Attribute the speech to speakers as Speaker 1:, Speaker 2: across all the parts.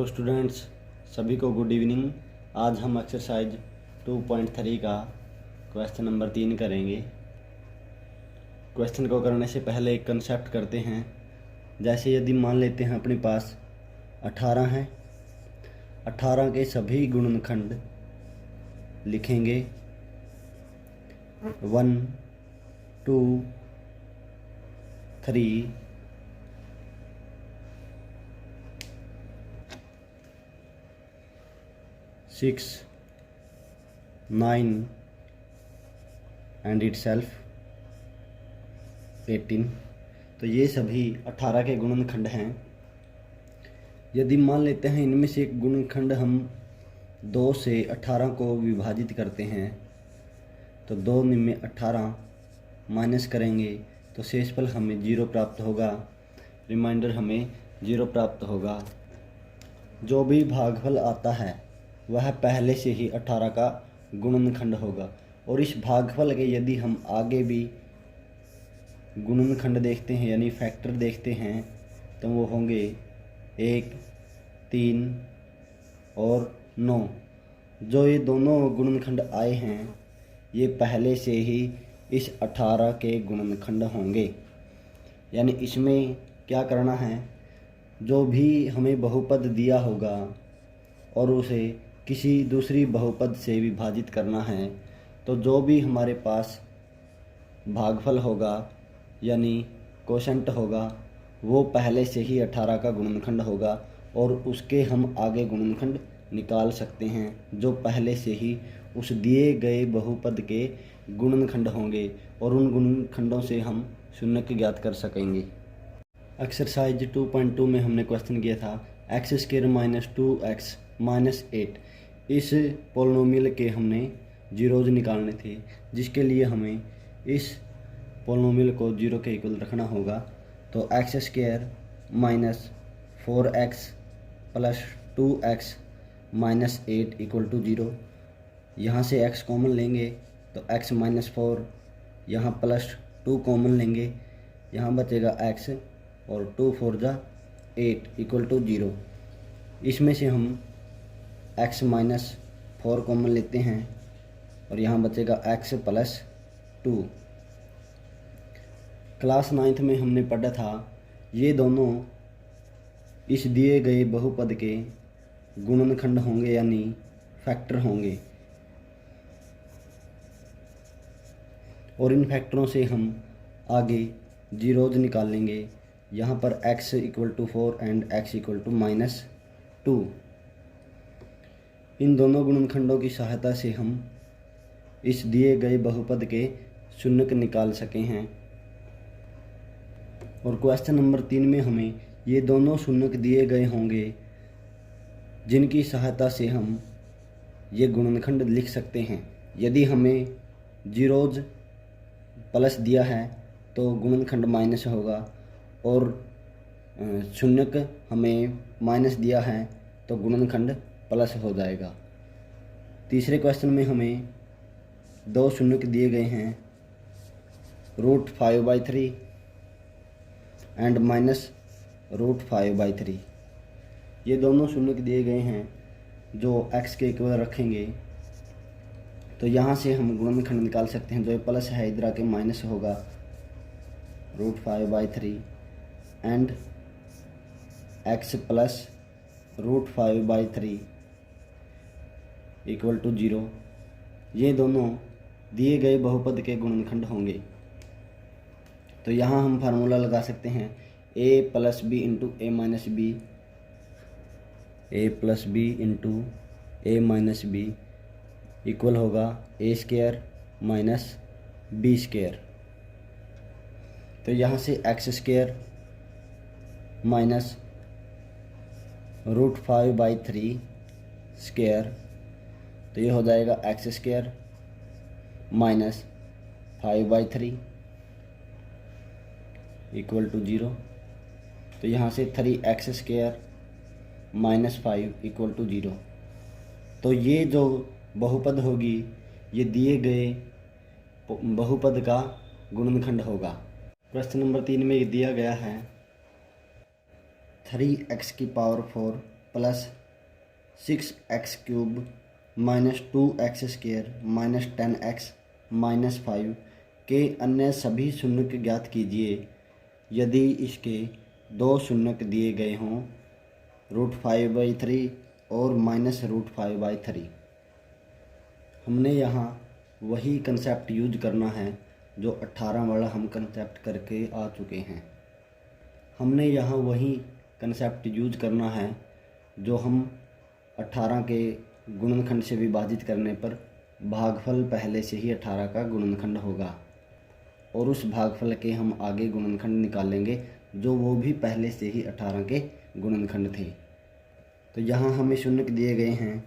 Speaker 1: Students, सभी को good evening. आज हम एक्सरसाइज 2.3 का क्वेश्चन नंबर 3 करेंगे। क्वेश्चन को करने से पहले एक कंसेप्ट करते हैं। जैसे यदि मान लेते हैं अपने पास 18 हैं, 18 के सभी गुणनखंड लिखेंगे 1, 2, 3, 6, 9 एंड इटसेल्फ 18। तो ये सभी 18 के गुणनखंड हैं। यदि मान लेते हैं इनमें से एक गुणनखंड हम 2 से 18 को विभाजित करते हैं, तो 2 में 18 माइनस करेंगे तो शेषफल हमें 0 प्राप्त होगा। रिमाइंडर हमें 0 प्राप्त होगा। जो भी भागफल आता है वह पहले से ही 18 का गुणनखंड होगा। और इस भागफल के यदि हम आगे भी गुणनखंड देखते हैं यानी फैक्टर देखते हैं तो वो होंगे 1, 3 और 9। जो ये दोनों गुणनखंड आए हैं ये पहले से ही इस 18 के गुणनखंड होंगे। यानी इसमें क्या करना है, जो भी हमें बहुपद दिया होगा और उसे किसी दूसरी बहुपद से विभाजित करना है, तो जो भी हमारे पास भागफल होगा यानी कोशेंट होगा वो पहले से ही 18 का गुणनखंड होगा और उसके हम आगे गुणनखंड निकाल सकते हैं जो पहले से ही उस दिए गए बहुपद के गुणनखंड होंगे और उन गुणनखंडों से हम शून्य ज्ञात कर सकेंगे। एक्सरसाइज 2.2 में हमने क्वेश्चन किया था x² - 2x - 8। इस पोलिनोमियल के हमने जीरोज निकालने थे, जिसके लिए हमें इस पोलिनोमियल को 0 के इक्वल रखना होगा। तो x² - 4x + 2x - 8 = 0। यहाँ से x कॉमन लेंगे तो x - 4, यहाँ +2 कॉमन लेंगे, यहाँ बचेगा x और 2 × 4 = 8 = 0। इसमें से हम x - 4 कॉमन लेते हैं और यहाँ बचेगा x + 2। क्लास 9th में हमने पढ़ा था ये दोनों इस दिए गए बहुपद के गुणनखंड होंगे यानी फैक्टर होंगे। और इन फैक्टरों से हम आगे जीरोज निकाल लेंगे। यहाँ पर x = 4 एंड x = -2। इन दोनों गुणनखंडों की सहायता से हम इस दिए गए बहुपद के शून्य निकाल सके हैं। और क्वेश्चन नंबर 3 में हमें ये दोनों शून्य दिए गए होंगे जिनकी सहायता से हम ये गुणनखंड लिख सकते हैं। यदि हमें जीरोज प्लस दिया है तो गुणनखंड माइनस होगा और शून्य हमें माइनस दिया है तो गुणनखंड प्लस हो जाएगा। तीसरे क्वेश्चन में हमें 2 शून्य दिए गए हैं √5/3 एंड -√5/3। ये दोनों शून्य दिए गए हैं जो x के इक्वल रखेंगे तो यहाँ से हम गुणनखंड निकाल सकते हैं। जो ये प्लस है इधर आके माइनस होगा √5/3 एंड x + √5/3 = 0। ये दोनों दिए गए बहुपद के गुणनखंड होंगे। तो यहाँ हम फार्मूला लगा सकते हैं a + b × a - b, a + b × a - b equal होगा a² - b²। तो यहाँ से x² - √5/3 स्क्वायर, तो ये हो जाएगा x² - 5/3 = 0। तो यहाँ से 3x² - 5 = 0। तो ये जो बहुपद होगी ये दिए गए बहुपद का गुणनखंड होगा। प्रश्न नंबर 3 में ये दिया गया है 3x⁴ plus 6x³ minus 2x² minus 10x minus 5 के अन्य सभी शून्य ज्ञात कीजिए यदि इसके दो शून्य दिए गए हों √5/3 और -√5/3। हमने यहाँ वही कंसेप्ट यूज करना है जो 18 वाला हम कंसेप्ट करके आ चुके हैं। हमने यहाँ वही कंसेप्ट यूज करना है जो हम 18 के गुणनखंड से विभाजित करने पर भागफल पहले से ही 18 का गुणनखंड होगा और उस भागफल के हम आगे गुणनखंड निकालेंगे जो वो भी पहले से ही 18 के गुणनखंड थे। तो यहाँ हमें शून्य दिए गए हैं।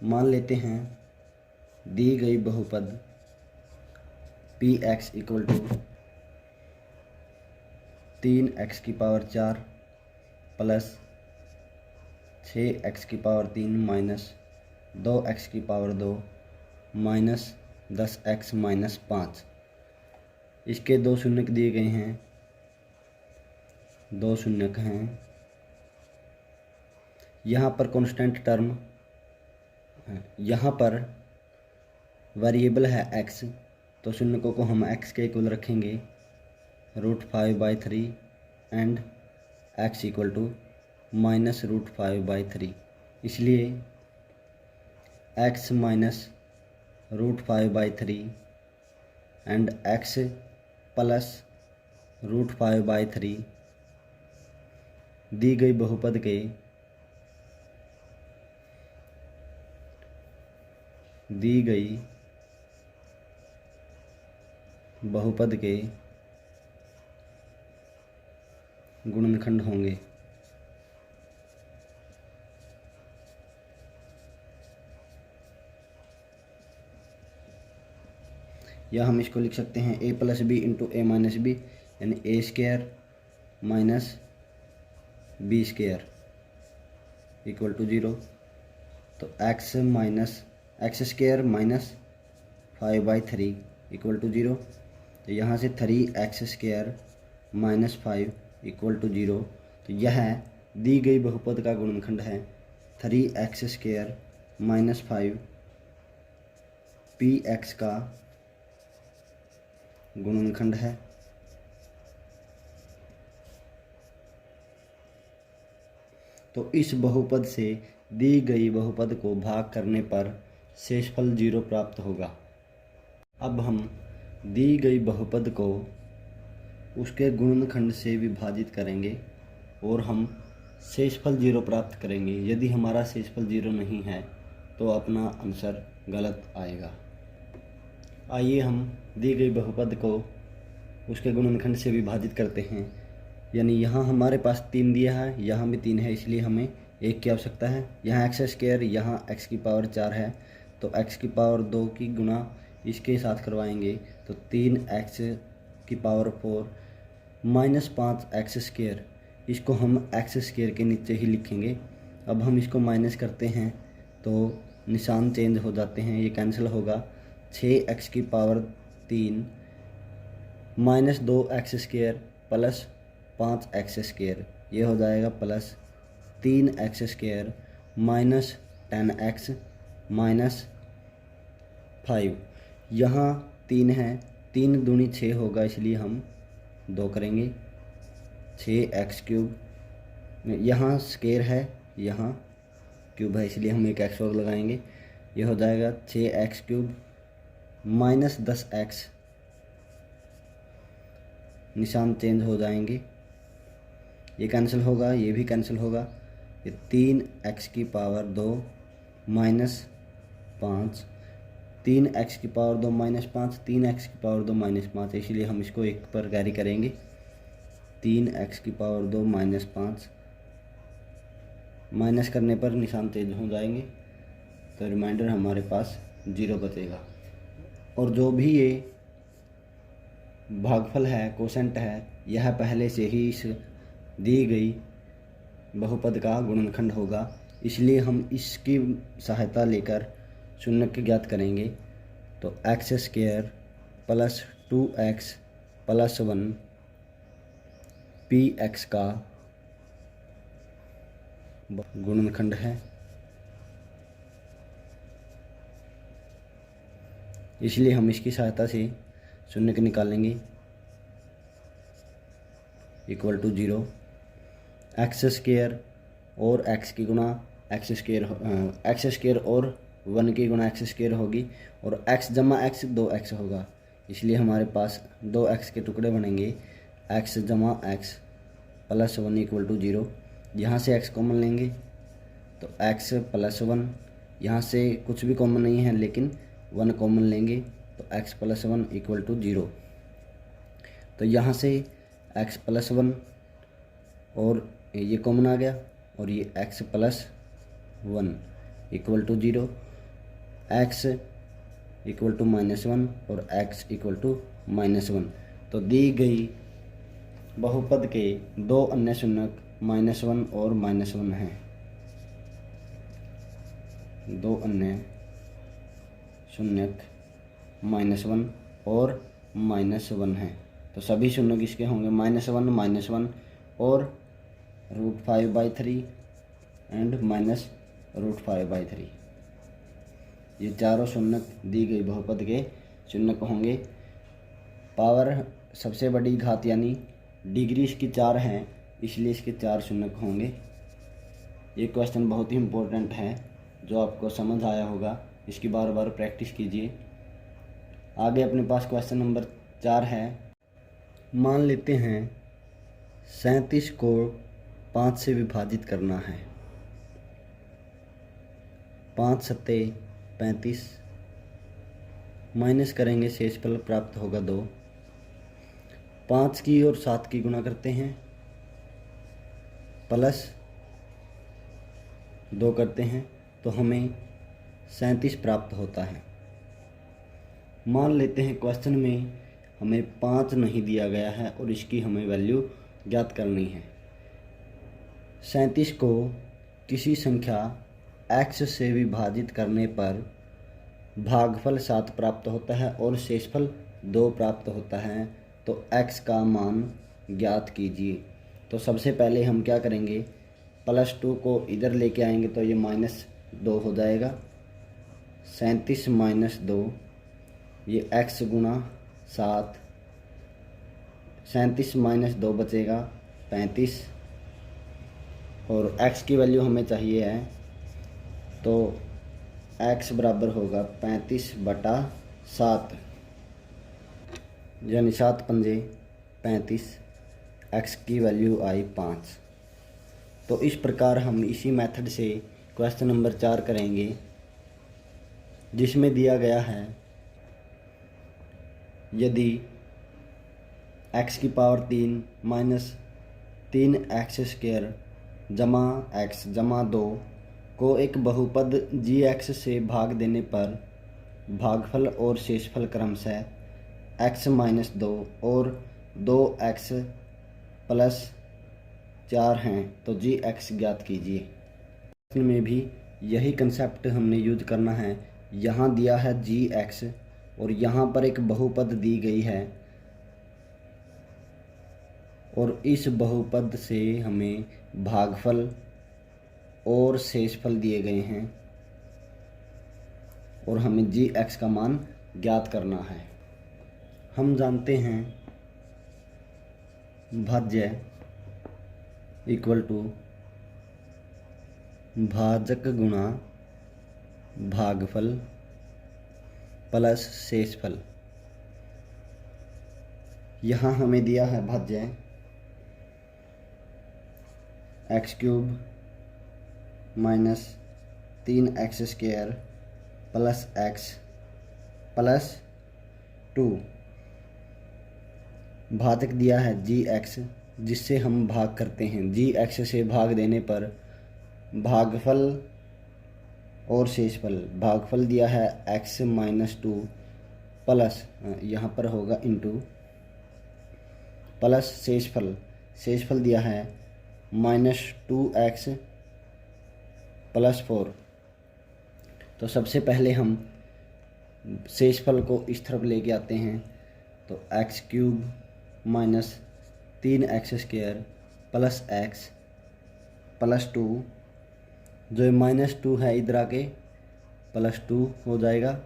Speaker 1: मान लेते हैं दी गई बहुपद px equal to 3x⁴ plus 6x⁴ minus 2x⁴ minus 10x minus 5। इसके दो शून्य दिए गए हैं, दो शून्य हैं। यहाँ पर कांस्टेंट टर्म, यहाँ पर वेरिएबल है x, तो शून्य को हम x के इक्वल रखेंगे √5/3 एंड x इक्वल टू -√5/3। इसलिए x minus √5/3 and x plus √5/3 दी गई बहुपद के गुणनखंड होंगे। या हम इसको लिख सकते हैं a + b × a - b यानी a² minus b² equal to 0। तो x² माइनस 5/3 इक्वल टू 0। तो यहाँ से 3x² माइनस 5 इक्वल टू 0। तो यह दी गई बहुपद का गुणनखंड है। 3x² माइनस 5 px का गुणनखंड है। तो इस बहुपद से दी गई बहुपद को भाग करने पर शेषफल 0 प्राप्त होगा। अब हम दी गई बहुपद को उसके गुणनखंड से विभाजित करेंगे और हम शेषफल 0 प्राप्त करेंगे। यदि हमारा शेषफल 0 नहीं है तो अपना आंसर गलत आएगा। आइए हम दी गई बहुपद को उसके गुणनखंड से विभाजित करते हैं। यानी यहाँ हमारे पास 3 दिया है, यहाँ भी 3 है, इसलिए हमें 1 की आवश्यकता है। यहाँ x², यहाँ x⁴ है, तो x⁴ की गुणा इसके साथ करवाएंगे तो 3x⁴ माइनस 5x²। इसको हम x² के नीचे ही लिखेंगे। अब हम इसको माइनस करते हैं तो निशान चेंज हो जाते हैं, ये कैंसिल होगा। 6x⁴ minus 2x² plus 5x², ये हो जाएगा plus 3x² minus 10x minus 5। यहाँ 3 है, 3 दूनी 6 होगा, इसलिए हम 2 करेंगे। 6x³ यहाँ स्क्वायर है, यहाँ क्यूब है, इसलिए हम एक x और लगाएंगे। ये हो जाएगा 6x³ माइनस 10x, निशान चेंज हो जाएंगे, ये कैंसिल होगा, ये भी कैंसिल होगा। ये 3x⁴ minus 5, 3x⁴ minus 5, 3x⁴ minus 5, इसलिए हम इसको 1 पर कैरी करेंगे। 3x⁴ माइनस 5 माइनस करने पर निशान चेंज हो जाएंगे, तो रिमाइंडर हमारे पास 0 बचेगा। और जो भी ये भागफल है, कोसेंट है, यह पहले से ही इस दी गई बहुपद का गुणनखंड होगा, इसलिए हम इसकी सहायता लेकर शून्य ज्ञात करेंगे। तो x² plus 2x plus 1 px का गुणनखंड है, इसलिए हम इसकी सहायता से शून्य निकालेंगे। Equal to 0। एक्स स्क्वायर और एक्स की गुणा एक्स स्क्वायर और 1 की गुणा एक्स स्क्वायर होगी, और एक्स जमा एक्स 2x होगा, इसलिए हमारे पास 2x के टुकड़े बनेंगे। एक्स जमा एक्स प्लस 1 इक्वल टू 0। यहाँ से x कॉमन लेंगे तो x प्लस 1, यहाँ से कुछ भी कॉमन नहीं है लेकिन 1 कॉमन लेंगे तो x प्लस 1 इक्वल टू 0। तो यहाँ से x प्लस 1 और ये कॉमन आ गया, और ये x plus 1 equal to 0, x equal to -1 और x इक्वल टू -1। तो दी गई बहुपद के दो अन्य शून्यक -1 और -1 हैं। दो अन्य शून्यक -1 और -1 हैं, तो सभी शून्यक इसके होंगे -1 -1 और √5/3 एंड -√5/3। ये चारों शून्यक दी गई बहुपद के शून्यक होंगे। पावर सबसे बड़ी घात यानी डिग्री इसकी 4 है, इसलिए इसके 4 शून्यक होंगे। ये क्वेश्चन बहुत ही इम्पोर्टेंट है, जो आपको समझ आया होगा, इसकी बार बार प्रैक्टिस कीजिए। आगे अपने पास क्वेश्चन नंबर 4 है। मान लेते हैं 37 को 5 से विभाजित करना है। 5 सत्ते 35, माइनस करेंगे शेषफल प्राप्त होगा 2। 5 की और 7 की गुणा करते हैं, प्लस 2 करते हैं तो हमें 37 प्राप्त होता है। मान लेते हैं क्वेश्चन में हमें 5 नहीं दिया गया है और इसकी हमें वैल्यू ज्ञात करनी है। 37 को किसी संख्या x से विभाजित करने पर भागफल 7 प्राप्त होता है और शेषफल 2 प्राप्त होता है, तो x का मान ज्ञात कीजिए। तो सबसे पहले हम क्या करेंगे, +2 को इधर लेके आएंगे तो ये -2 हो जाएगा। 37 - 2, ये x गुणा 7, 37 - 2 बचेगा 35, और x की वैल्यू हमें चाहिए है, तो x बराबर होगा 35/7, यानी 7 पंजे 35, x की वैल्यू आई 5। तो इस प्रकार हम इसी मेथड से क्वेश्चन नंबर 4 करेंगे, जिसमें दिया गया है यदि x की पावर 3 माइनस 3x² जमा x जमा 2 को एक बहुपद gx से भाग देने पर भागफल और शेषफल क्रमशः x - 2 और 2x + 4 हैं, तो gx ज्ञात कीजिए। इसमें भी यही कंसेप्ट हमने यूज करना है। यहाँ दिया है gx और यहाँ पर एक बहुपद दी गई है, और इस बहुपद से हमें भागफल और शेषफल दिए गए हैं, और हमें gx का मान ज्ञात करना है। हम जानते हैं भाज्य इक्वल टू भाजक गुणा भागफल प्लस शेषफल। यहाँ हमें दिया है भाज्य x³ - 3x² + x + 2, भाजक दिया है gx, जिससे हम भाग करते हैं। gx से भाग देने पर भागफल और शेषफल, भागफल दिया है x - 2 प्लस, यहाँ पर होगा इंटू, प्लस शेषफल दिया है -2x + 4। तो सबसे पहले हम शेषफल को इस तरफ लेके आते हैं, तो x³ - 3x² + x + 2 जो -2 है इधर आके +2 हो जाएगा।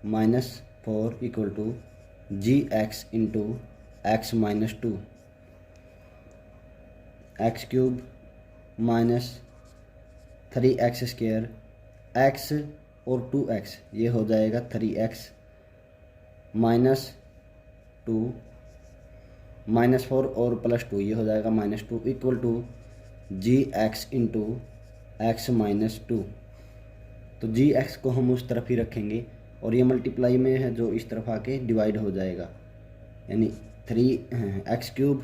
Speaker 1: -4 equal to gx into x -2 x³ -3x² x और 2x ये हो जाएगा 3x -2 -4 और +2 ये हो जाएगा -2 equal to gx into x -2। तो gx को हम उस तरफ ही रखेंगे और ये मल्टीप्लाई में है जो इस तरफ आके डिवाइड हो जाएगा, यानी 3x³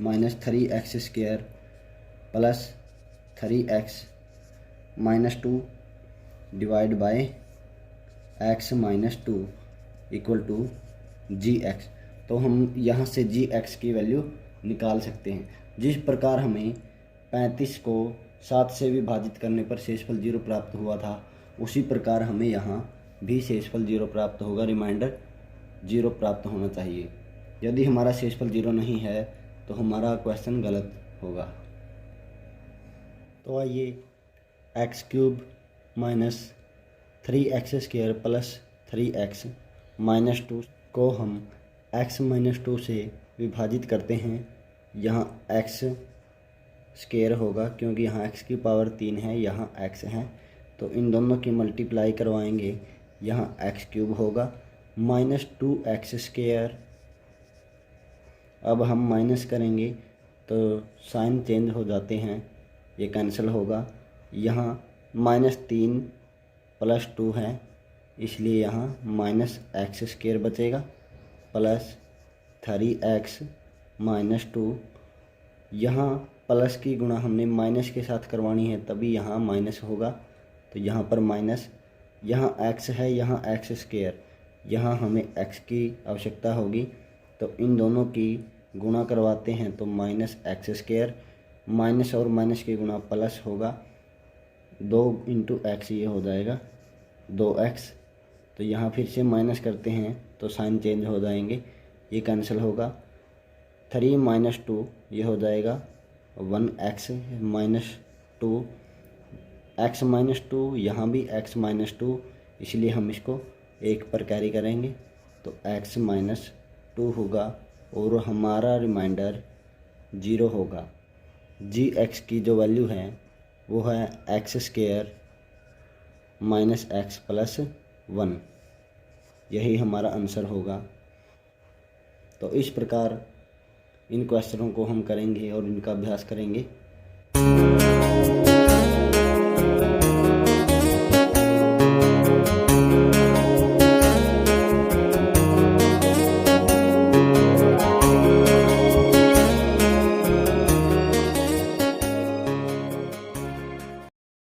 Speaker 1: -3x² plus 3x -2 divide by x -2 equal to gx। तो हम यहाँ से gx की वैल्यू निकाल सकते हैं। जिस प्रकार हमें 35 को 7 से विभाजित करने पर शेषफल 0 प्राप्त हुआ था, उसी प्रकार हमें यहाँ भी शेषफल 0 प्राप्त होगा, रिमाइंडर 0 प्राप्त होना चाहिए। यदि हमारा शेषफल 0 नहीं है तो हमारा क्वेश्चन गलत होगा। तो आइए x³ -3x² प्लस 3x -2 को हम x -2 से विभाजित करते हैं। यहाँ x² होगा क्योंकि यहाँ x की पावर 3 है, यहाँ x है, तो इन दोनों की मल्टीप्लाई करवाएंगे, यहाँ x³ होगा -2x²। अब हम माइनस करेंगे तो साइन चेंज हो जाते हैं, ये कैंसिल होगा। यहाँ -3 + 2 है, इसलिए यहाँ -x² बचेगा प्लस 3x -2। यहाँ प्लस की गुणा हमने माइनस के साथ करवानी है, तभी यहाँ माइनस होगा, तो यहाँ पर माइनस, यहाँ x है, यहाँ x², यहाँ हमें x की आवश्यकता होगी, तो इन दोनों की गुणा करवाते हैं तो -x², माइनस और माइनस की गुणा प्लस होगा, 2 × x ये हो जाएगा 2x। तो यहाँ फिर से माइनस करते हैं तो साइन चेंज हो जाएंगे, ये कैंसिल होगा। 3 - 2 ये हो जाएगा 1x -2, x -2, यहाँ भी x -2, इसलिए हम इसको 1 पर कैरी करेंगे तो x -2 होगा और हमारा रिमाइंडर 0 होगा। gx की जो वैल्यू है वो है x² -x + 1, यही हमारा आंसर होगा। तो इस प्रकार इन क्वेश्चनों को हम करेंगे और इनका अभ्यास करेंगे।